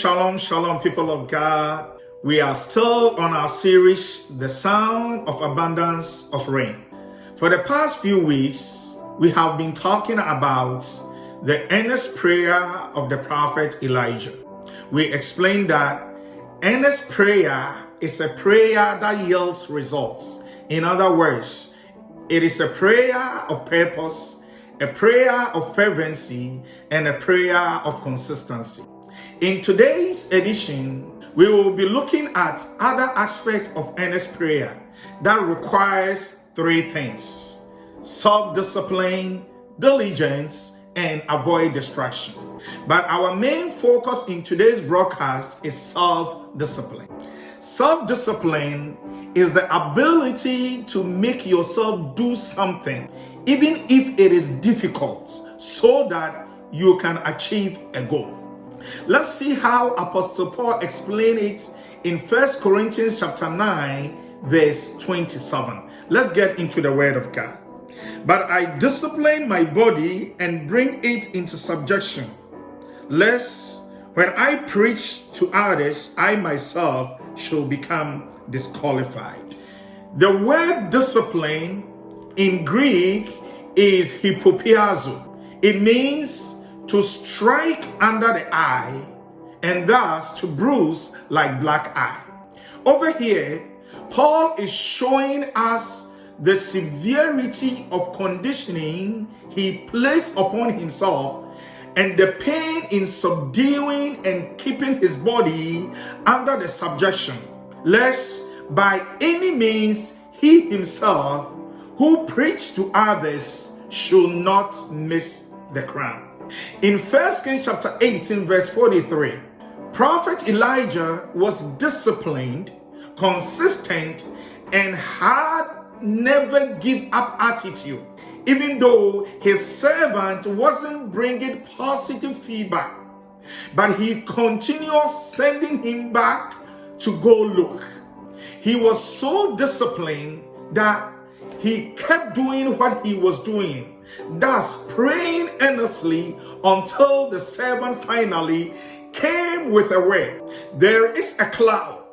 Shalom, shalom, people of God. We are still on our series, The Sound of Abundance of Rain. For the past few weeks, we have been talking about the earnest prayer of the prophet Elijah. We explained that earnest prayer is a prayer that yields results. In other words, it is a prayer of purpose, a prayer of fervency, and a prayer of consistency. In today's edition, we will be looking at other aspects of earnest prayer that requires three things: self-discipline, diligence, and avoid distraction. But our main focus in today's broadcast is self-discipline. Self-discipline is the ability to make yourself do something, even if it is difficult, so that you can achieve a goal. Let's see how Apostle Paul explained it in 1 Corinthians chapter 9, verse 27. Let's get into the word of God. But I discipline my body and bring it into subjection, lest when I preach to others, I myself shall become disqualified. The word discipline in Greek is hypopiazo. It means to strike under the eye and thus to bruise like black eye. Over here, Paul is showing us the severity of conditioning he placed upon himself and the pain in subduing and keeping his body under the subjection, lest by any means he himself who preached to others should not miss the crown. In 1 Kings chapter 18, verse 43, Prophet Elijah was disciplined, consistent, and had never give up attitude, even though his servant wasn't bringing positive feedback. But he continued sending him back to go look. He was so disciplined that he kept doing what he was doing, thus praying earnestly until the servant finally came with a word. There is a cloud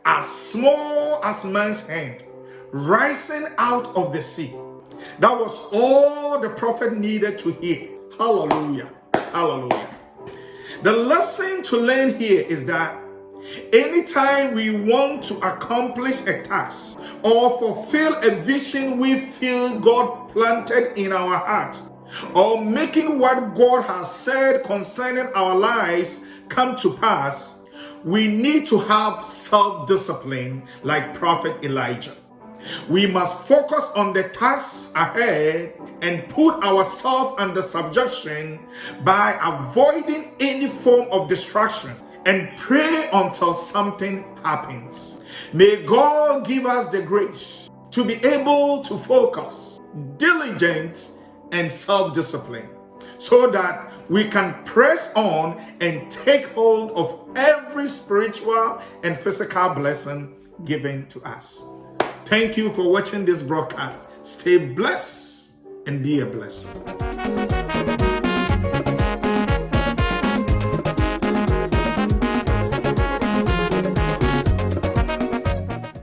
as small as man's hand rising out of the sea. That was all the prophet needed to hear. Hallelujah. Hallelujah. The lesson to learn here is that anytime we want to accomplish a task or fulfill a vision we feel God planted in our heart, or making what God has said concerning our lives come to pass, we need to have self-discipline like Prophet Elijah. We must focus on the tasks ahead and put ourselves under subjection by avoiding any form of distraction and pray until something happens. May God give us the grace to be able to focus, diligent, and self-discipline, so that we can press on and take hold of every spiritual and physical blessing given to us. Thank you for watching this broadcast. Stay blessed and be a blessing.